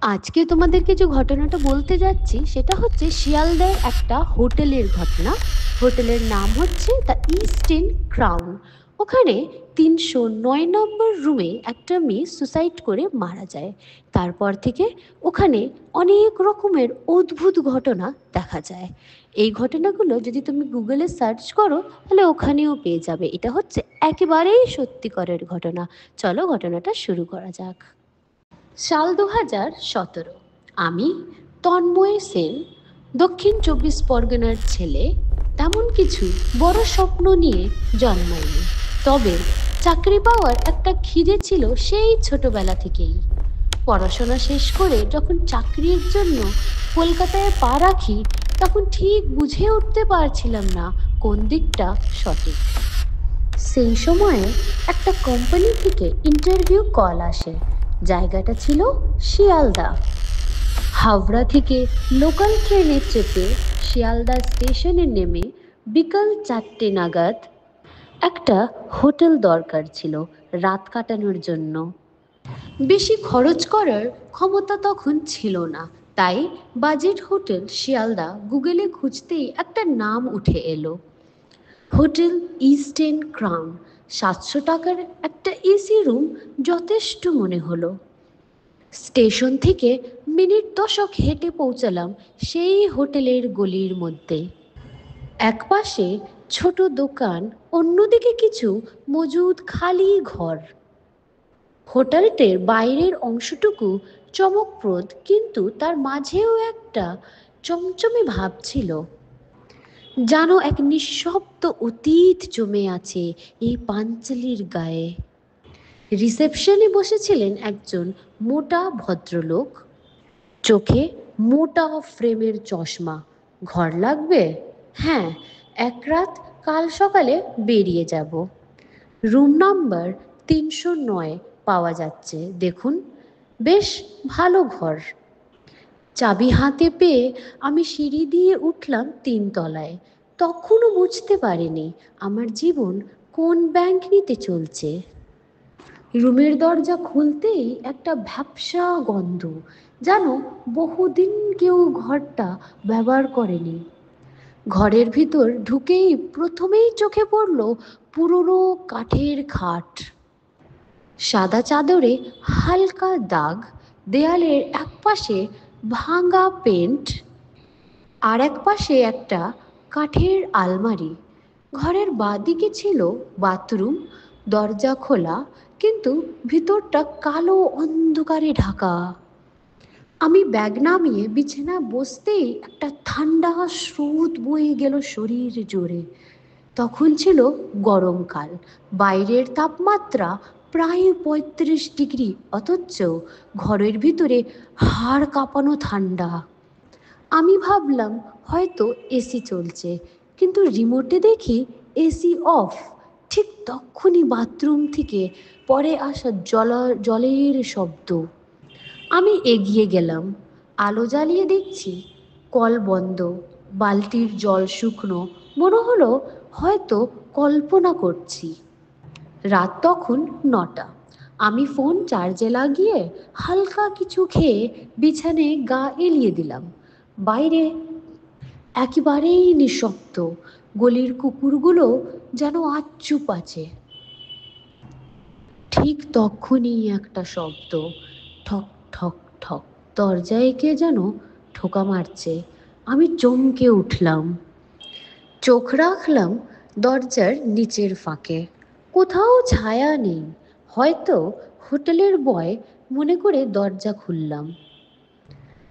আজকে তোমাদেরকে যে ঘটনাটা বলতে যাচ্ছি সেটা হচ্ছে শিয়ালদার একটা হোটেলের ঘটনা। হোটেলের নাম হচ্ছে দ্য ইস্ট এন্ড ক্রাউন। ওখানে 309 নম্বর রুমে একটা মেয়ে সুসাইড করে মারা যায়। তারপর থেকে ওখানে অনেক রকমের অদ্ভুত ঘটনা দেখা যায়। এই ঘটনাগুলো যদি তুমি গুগলে সার্চ করো তাহলে ওখানেও পেয়ে যাবে। এটা হচ্ছে একেবারেই সত্যিকারের ঘটনা। চলো ঘটনাটা শুরু করা যাক। সাল 2017। আমি তন্ময় সেন, দক্ষিণ 24 পরগনার ছেলে। তেমন কিছু বড় স্বপ্ন নিয়ে জন্মাইনি, তবে চাকরি পাওয়ার একটা খিদে ছিল সেই ছোটবেলা থেকেই। পড়াশোনা শেষ করে যখন চাকরির জন্য কলকাতায় পা রাখি, তখন ঠিক বুঝে উঠতে পারছিলাম না কোন দিকটা সঠিক। সেই সময়ে একটা কোম্পানি থেকে ইন্টারভিউ কল আসে। জায়গাটা ছিল শিয়ালদা। হাওড়া থেকে লোকাল ট্রেনে চেপে শিয়ালদা স্টেশনে নেমে বিকাল 4টে নাগাদ একটা হোটেল দরকার ছিল রাত কাটানোর জন্য। বেশি খরচ করার ক্ষমতা তখন ছিল না, তাই বাজেট হোটেল শিয়ালদা গুগলে খুঁজতেই একটা নাম উঠে এলো, হোটেল ইস্ট এন্ড ক্রাউন। 700 টাকার একটা এসি রুম যথেষ্ট মনে হলো। স্টেশন থেকে মিনিট 10 হেঁটে পৌঁছালাম সেই হোটেলের গলির মধ্যে। একপাশে ছোট দোকান, অন্যদিকে কিছু মজুদ খালি ঘর। হোটেলটির বাইরের অংশটুকু চমকপ্রদ, কিন্তু তার মাঝেও একটা চমচমে ভাব ছিল, যেন এক নিঃশব্দ অতীত জমে আছে এই পাঞ্চালির গায়ে। রিসেপশনে বসেছিলেন একজন মোটা ভদ্রলোক, চোখে মোটা ফ্রেমের চশমা। ঘর লাগবে? হ্যাঁ, এক রাত, কাল সকালে বেরিয়ে যাব। রুম নাম্বার 309 পাওয়া যাচ্ছে, দেখুন। বেশ ভালো ঘর। চাবি হাতে পেয়ে আমি সিঁড়ি দিয়ে উঠলাম 3 তলায়। তখনও বুঝতে পারিনি আমার জীবন কোন ব্যাংক নিতে চলছে। রুমের দরজা খুলতেই একটা ভ্যাপসা গন্ধ, যেন বহুদিন কেউ ঘরটা ব্যবহার করেনি। ঘরের ভিতর ঢুকেই প্রথমেই চোখে পড়ল পুরনো কাঠের খাট, সাদা চাদরে হালকা দাগ, দেয়ালের একপাশে ভাঙা পেন্ট, আর এক পাশে একটা কাঠের আলমারি। ঘরের বাঁদিকে ছিল বাথরুম, দরজা খোলা, কিন্তু ভিতরটা কালো অন্ধকারে ঢাকা। আমি ব্যাগ নামিয়ে বিছানা বসতেই একটা ঠান্ডা স্রোত বয়ে গেল শরীর জোরে। তখন ছিল গরমকাল, বাইরের তাপমাত্রা প্রায় 35 ডিগ্রি, অথচ ঘরের ভিতরে হাড় কাঁপানো ঠান্ডা। আমি ভাবলাম হয়তো এসি চলছে, কিন্তু রিমোটে দেখি এসি অফ। ঠিক তখনই বাথরুম থেকে পরে আসা জলের শব্দ। আমি এগিয়ে গেলাম, আলো জ্বালিয়ে দেখছি কল বন্ধ, বালতির জল শুকনো। মনে হলো হয়তো কল্পনা করছি। রাত তখন 9টা। আমি ফোন চার্জে লাগিয়ে হালকা কিছু খেয়ে বিছানায় গা এলিয়ে দিলাম। বাইরে একেবারেই নিঃশব্দ, গলির কুকুরগুলো যেন আচ্ছুপ আছে। ঠিক তখনই একটা শব্দ, ঠক ঠক ঠক, দরজায় কে যেন ঠোকা মারছে। আমি চমকে উঠলাম, চোখ রাখলাম দরজার নিচের ফাঁকে। কোথাও ছায়া নেই, হয়তো হোটেলের বয় মনে করে দরজা খুললাম,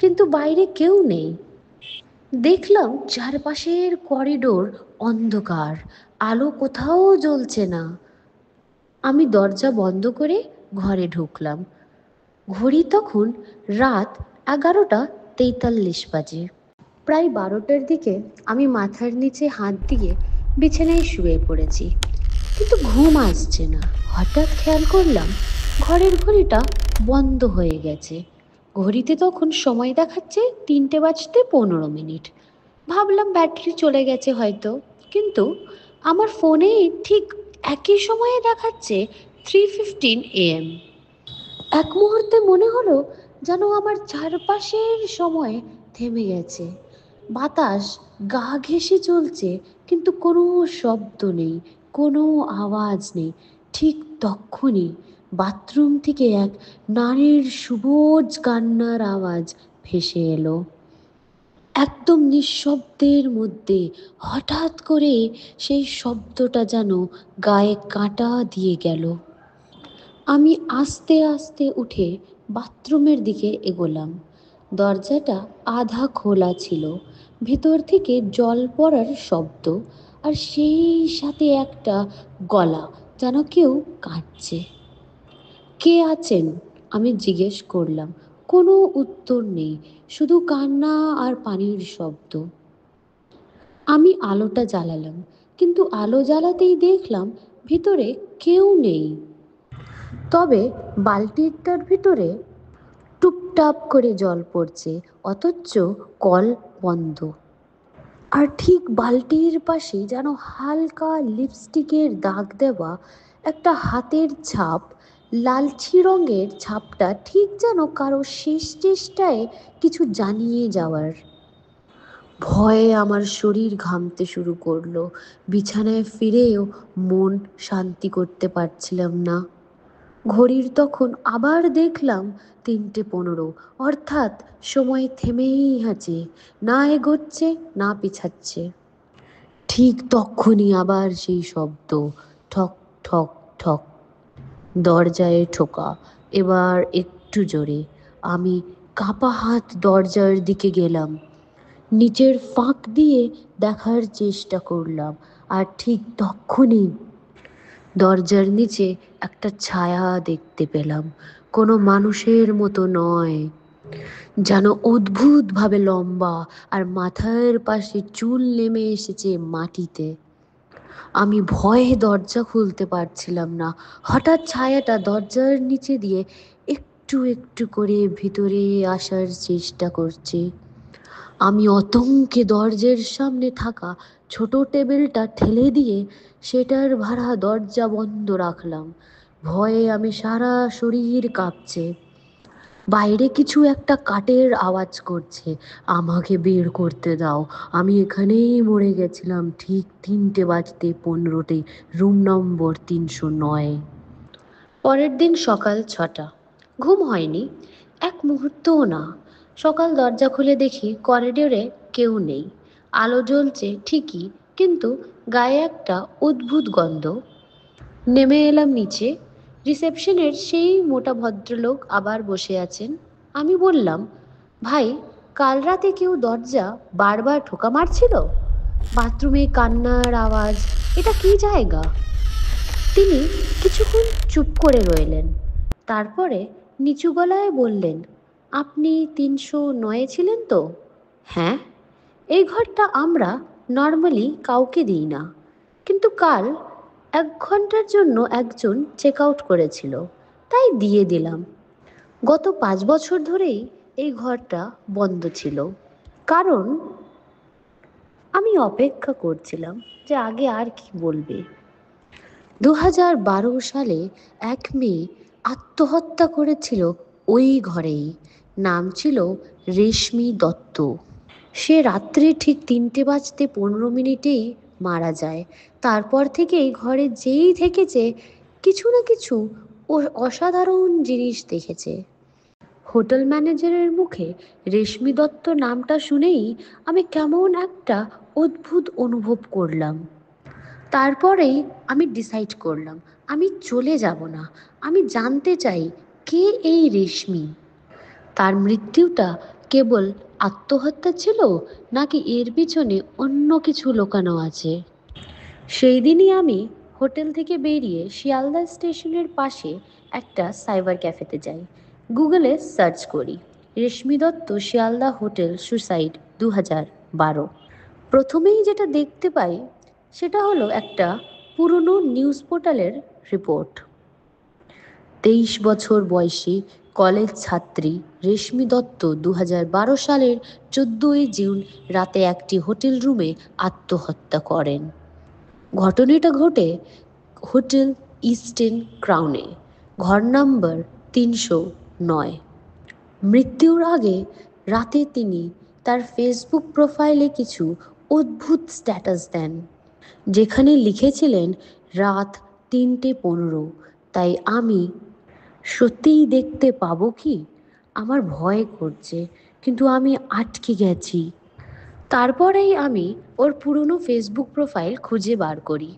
কিন্তু বাইরে কেউ নেই। দেখলাম চারপাশের করিডোর অন্ধকার, আলো কোথাও জ্বলছে না। আমি দরজা বন্ধ করে ঘরে ঢুকলাম। ঘড়ি তখন রাত 11টা 43 বাজে। প্রায় 12টার দিকে আমি মাথার নিচে হাত দিয়ে বিছানায় শুয়ে পড়েছি, কিন্তু ঘুম আসছে না। হঠাৎ খেয়াল করলাম ঘরের ঘড়িটা বন্ধ হয়ে গেছে। ঘড়িতে তখন সময় দেখাচ্ছে 3টে বাজতে 15 মিনিট। ভাবলাম ব্যাটারি চলে গেছে হয়তো, কিন্তু আমার ফোনে ঠিক একই সময়ে দেখাচ্ছে 3:15 AM। এক মুহূর্তে মনে হলো যেন আমার চারপাশের সময় থেমে গেছে। বাতাস গা ঘেঁষে চলছে, কিন্তু কোনো শব্দ নেই, কোনো আওয়াজ নেই। ঠিক তক্ষুনি বাথরুম থেকে এক নারীর সুবোজ কান্নার আওয়াজ ভেসে এলো। একদম নিঃশব্দের মধ্যে হঠাৎ করে সেই শব্দটা যেন গায়ে কাঁটা দিয়ে গেল। আমি আস্তে আস্তে উঠে বাথরুমের দিকে এগোলাম। দরজাটা আধা খোলা ছিল, ভেতর থেকে জল পড়ার শব্দ, আর সেই সাথে একটা গলা, যেন কেউ কাঁদছে। কে আছেন? আমি জিজ্ঞেস করলাম। কোনো উত্তর নেই, শুধু কান্না আর পানির শব্দ। আমি আলোটা জ্বালালাম, কিন্তু আলো জ্বালাতেই দেখলাম ভিতরে কেউ নেই। তবে বালতিটার ভিতরে টুপটাপ করে জল পড়ছে, অথচ কল বন্ধ। আর ঠিক বালতির পাশে যেন হালকা লিপস্টিকের দাগ দেওয়া একটা হাতের ছাপ, লালচি রঙের ছাপটা ঠিক যেন কারো শেষ চেষ্টায় কিছু জানিয়ে যাওয়ার। ভয়ে আমার শরীর ঘামতে শুরু করলো। বিছানায় ফিরেও মন শান্তি করতে পারছিলাম না। ঘড়ির তখন আবার দেখলাম 3:15, অর্থাৎ সময় থেমেই আছে, না এগোচ্ছে না পিছাচ্ছে। ঠিক তখনই আবার সেই শব্দ, ঠক ঠক ঠক, দরজায় ঠোকা, এবার একটু জোরে। আমি কাঁপা হাত দরজার দিকে গেলাম, নিচের ফাঁক দিয়ে দেখার চেষ্টা করলাম, আর ঠিক তখনই দরজার নিচে একটা ছায়া দেখতে পেলাম। কোনো মানুষের মতো নয়, যেন অদ্ভুতভাবে লম্বা, আর মাথার পাশে চুল নেমে এসেছে মাটিতে। আমি ভয়ে দরজা খুলতে পারছিলাম না। হঠাৎ ছায়াটা দরজার নিচে দিয়ে একটু একটু করে ভিতরে আসার চেষ্টা করছে। আমি আতঙ্কে দরজার সামনে থাকা ছোট টেবিলটা ঠেলে দিয়ে সেটার ভাড়া দরজা বন্ধ রাখলাম। ভয়ে আমি সারা শরীর কাঁপছে। বাইরে কিছু একটা কাঠের আওয়াজ করছে, আমাকে বের করতে দাও, আমি এখানেই মরে গেছিলাম ঠিক 3:15 রুম নম্বর 309। পরের দিন সকাল 6টা। ঘুম হয়নি, এক মুহূর্তও না। সকাল দরজা খুলে দেখি করিডোরে কেউ নেই। আলো জ্বলছে ঠিকই, কিন্তু গায়ে একটা অদ্ভুত গন্ধ। নেমে এলাম নিচে। রিসেপশনের সেই মোটা ভদ্রলোক আবার বসে আছেন। আমি বললাম, ভাই, কাল রাতে কেউ দরজা বারবার ঠোকা মারছিল? বাথরুমে কান্নার আওয়াজ, এটা কি জায়গা? তিনি কিছুক্ষণ চুপ করে রইলেন, তারপরে নিচু গলায় বললেন, আপনি 309-এ ছিলেন তো? হ্যাঁ। এই ঘরটা আমরা নর্মালি কাউকে দিই না, কিন্তু কাল 1 ঘন্টার জন্য একজন চেক আউট করেছিল, তাই দিয়ে দিলাম। গত 5 বছর ধরেই এই ঘরটা বন্ধ ছিল, কারণ আমি অপেক্ষা করছিলাম যে আগে আর কি বলবে। 2012 সালে এক মেয়ে আত্মহত্যা করেছিল ওই ঘরেই। নাম ছিল রেশমি দত্ত। সে রাত্রে ঠিক 3:15 মারা যায়। তারপর থেকেই ঘরে যেই থেকেছে কিছু না কিছু অসাধারণ জিনিস দেখেছে। হোটেল ম্যানেজারের মুখে রেশমি দত্ত নামটা শুনেই আমি কেমন একটা অদ্ভুত অনুভব করলাম। তারপরেই আমি ডিসাইড করলাম আমি চলে যাব না। আমি জানতে চাই কে এই রেশমি। তার মৃত্যুটা কেবল আত্মহত্যা ছিল, নাকি এর পিছনে অন্য কিছু লুকানো আছে? সেই দিনই আমি হোটেল থেকে বেরিয়ে শিয়ালদা স্টেশনের পাশে একটা সাইবার ক্যাফেতে যাই। গুগলে সার্চ করি রেশমি দত্ত শিয়ালদা হোটেল সুসাইড 2012। প্রথমেই যেটা দেখতে পাই সেটা হলো একটা পুরনো নিউজ পোর্টালের রিপোর্ট। 23 বছর বয়সী কলেজ ছাত্রী রেশমি দত্ত 2012 সালের 14 জুন রাতে একটি হোটেল রুমে আত্মহত্যা করেন। ঘটনাটা ঘটে হোটেল ইস্টার্ন ক্রাউনে, ঘর নম্বর 309। মৃত্যুর আগে রাতে তিনি তার ফেসবুক প্রোফাইলে কিছু অদ্ভুত স্ট্যাটাস দেন, যেখানে লিখেছিলেন রাত 3:15। তাই আমি সত্যিই দেখতে পাবো কি? আমার ভয় করছে, কিন্তু আমি আটকে গেছি। তারপরেই আমি ওর পুরনো ফেসবুক প্রোফাইল খুঁজে বার করি।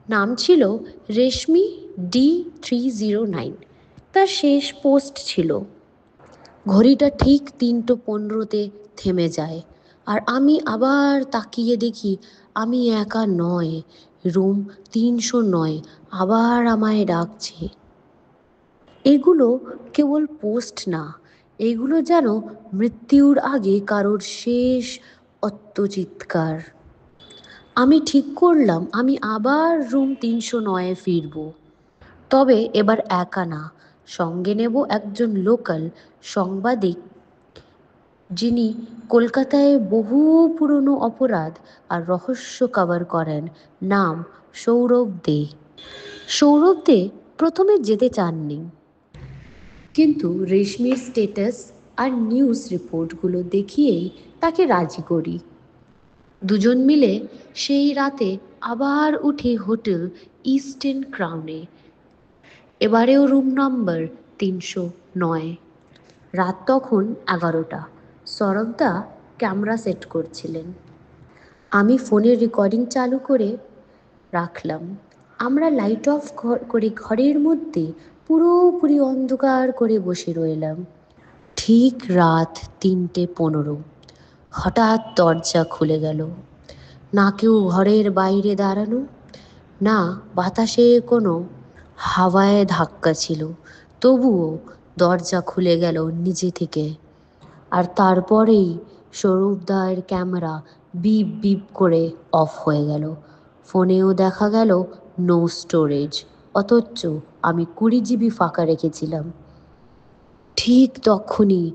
নাম ছিল রেশমি D309। তার শেষ পোস্ট ছিল, ঘড়িটা ঠিক 3:15-তে থেমে যায়, আর আমি আবার তাকিয়ে দেখি আমি একা নয়, রুম 309 আবার আমায় ডাকছে। এগুলো কেবল পোস্ট না, এগুলো যেন মৃত্যুর আগে কারোর শেষ অত্যচিৎকার। আমি ঠিক করলাম আমি আবার রুম 309-এ ফিরব, তবে এবার একা না, সঙ্গে নেব একজন লোকাল সাংবাদিক, যিনি কলকাতায় বহু পুরনো অপরাধ আর রহস্য কভার করেন। নাম সৌরভ দে। সৌরভ দে প্রথমে যেতে চাননি, কিন্তু রেশমির স্ট্যাটাস আর নিউজ রিপোর্টগুলো দেখিয়েই তাকে রাজি করি। দুজন মিলে সেই রাতে আবার উঠি হোটেল ইস্টার্ন ক্রাউনে, এবারেও রুম নম্বর 309। রাত তখন 11টা। সরবদা ক্যামেরা সেট করছিলেন, আমি ফোনের রেকর্ডিং চালু করে রাখলাম। আমরা লাইট অফ করে ঘরের মধ্যে পুরোপুরি অন্ধকার করে বসে রইলাম। ঠিক রাত 3:15 হঠাৎ দরজা খুলে গেল। না কেউ ঘরের বাইরে দাঁড়ানো, না বাতাসে কোনো হাওয়ায় ধাক্কা ছিল, তবুও দরজা খুলে গেল নিজে থেকে। আর তারপরেই সৌরভদার ক্যামেরা বিপ বিপ করে অফ হয়ে গেল। ফোনেও দেখা গেল নো স্টোরেজ, অথচ আমি 20 GB ফাঁকা রেখেছিলাম। ঠিক তখনই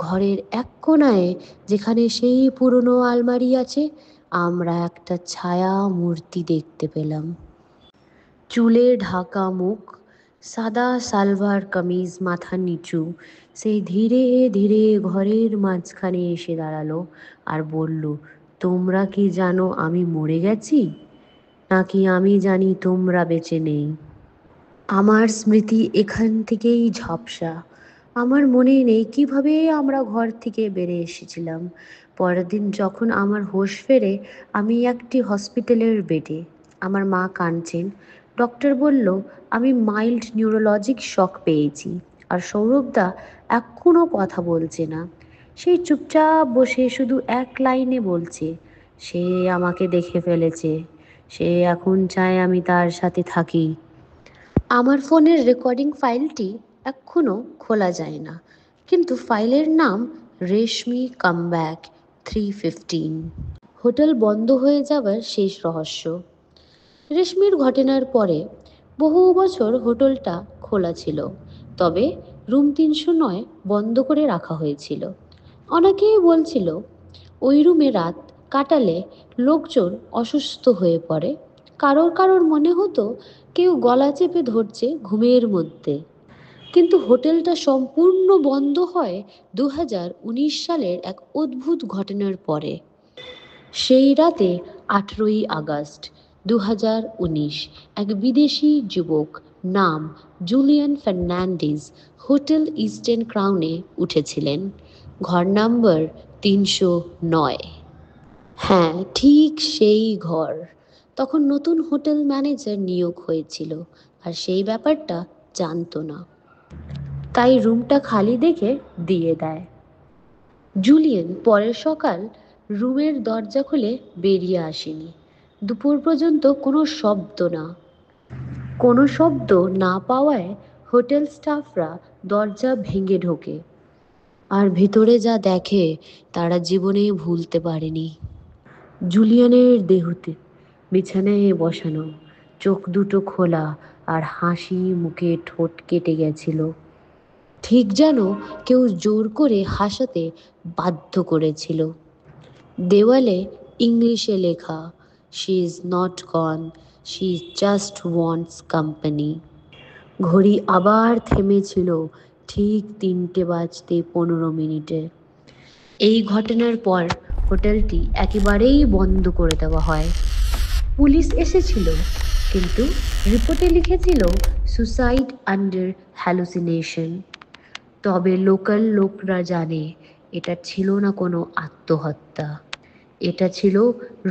ঘরের এক কোণায়, যেখানে সেই পুরনো আলমারি আছে, আমরা একটা ছায়া মূর্তি দেখতে পেলাম। চুলে ঢাকা মুখ, সাদা সালভার কামিজ মাথা নিচু, সে ধীরে ধীরে ঘরের মাঝখানে এসে দাঁড়ালো আর বলল, তোমরা কি জানো আমি মরে গেছি, নাকি আমি জানি তোমরা বেঁচে নেই? আমার স্মৃতি এখান থেকেই ঝাপসা। আমার মনে নেই কিভাবে আমরা ঘর থেকে বেরিয়ে এসেছিলাম। পরের দিন যখন আমার হুঁশ ফেরে, আমি একটি হসপিটালের বেডে। আমার মা কাঁদছেন। ডক্টর বলল আমি মাইল্ড নিউরোলজিক শক পেয়েছি। আর সৌরভদা এখনও কথা বলছে না, সেই চুপচাপ বসে শুধু এক লাইনে বলছে, সে আমাকে দেখে ফেলেছে, সে এখন চায় আমি তার সাথে থাকি। আমার ফোনের রেকর্ডিং ফাইলটি এখনও খোলা যায় না, কিন্তু ফাইলের নাম রেশমি কামব্যাক 315। হোটেল বন্ধ হয়ে যাবার শেষ রহস্য। রেশমির ঘটনার পরে বহু বছর হোটেলটা খোলা ছিল, তবে রুম 309 বন্ধ করে রাখা হয়েছিল। অনেকেই বলছিল ওই রুমে রাত কাটালে লোকজন অসুস্থ হয়ে পড়ে। কারোর কারোর মনে হতো কেউ গলা চেপে ধরছে ঘুমের মধ্যে। কিন্তু হোটেলটা সম্পূর্ণ বন্ধ হয় 2019 সালের এক অদ্ভুত ঘটনার পরে। সেই রাতে 18ই আগস্ট 2019, এক বিদেশি যুবক নাম জুলিয়ান ফার্নান্ডিজ হোটেল ইস্টার্ন ক্রাউনে উঠেছিলেন, ঘর নম্বর 309। হ্যাঁ, ঠিক সেই ঘর। তখন নতুন হোটেল ম্যানেজার নিয়োগ হয়েছিল, আর সেই ব্যাপারটা জানতো না, তাই রুমটা খালি দেখে দিয়ে দেয়। জুলিয়েন পরের সকাল রুমের দরজা খুলে বেরিয়ে আসেনি। দুপুর পর্যন্ত কোনো শব্দ না পাওয়ায় হোটেল স্টাফরা দরজা ভেঙে ঢোকে, আর ভিতরে যা দেখে তারা জীবনে ভুলতে পারেনি। জুলিয়ানের দেহতে বিছানায় বসানো, চোখ দুটো খোলা, আর হাসি মুখে ঠোঁট কেটে গেছিল, ঠিক যেন কেউ জোর করে হাসাতে বাধ্য করেছিল। দেওয়ালে ইংলিশে লেখা, she is not gone, she just wants company. ঘড়ি আবার থেমেছিল ঠিক 3:15 এই ঘটনার পর হোটেলটি একেবারেই বন্ধ করে দেওয়া হয়। পুলিশ এসেছিল, কিন্তু রিপোর্টে লিখেছিল সুসাইড আন্ডার হ্যালুসিনেশন। তবে লোকাল লোকরা জানে এটা ছিল না কোনো আত্মহত্যা, এটা ছিল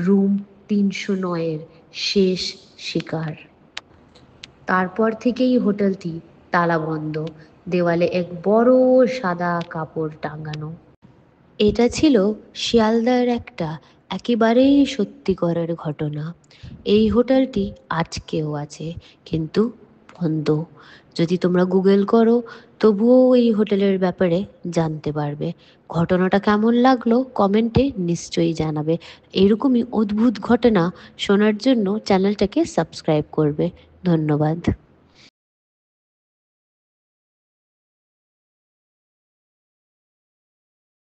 রুম 309-এর শেষ শিকার। তারপর থেকেই হোটেলটি তালাবন্ধ, দেওয়ালে এক বড় সাদা কাপড় টাঙানো। এটা ছিল শিয়ালদার একটা একেবারেই সত্যিকারের ঘটনা। এই হোটেলটি আজকেও আছে, কিন্তু বন্ধ। যদি তোমরা গুগল করো তবুও এই হোটেলের ব্যাপারে জানতে পারবে। ঘটনাটা কেমন লাগলো কমেন্টে নিশ্চয়ই জানাবে। এরকমই অদ্ভুত ঘটনা শোনার জন্য চ্যানেলটাকে সাবস্ক্রাইব করবে। ধন্যবাদ।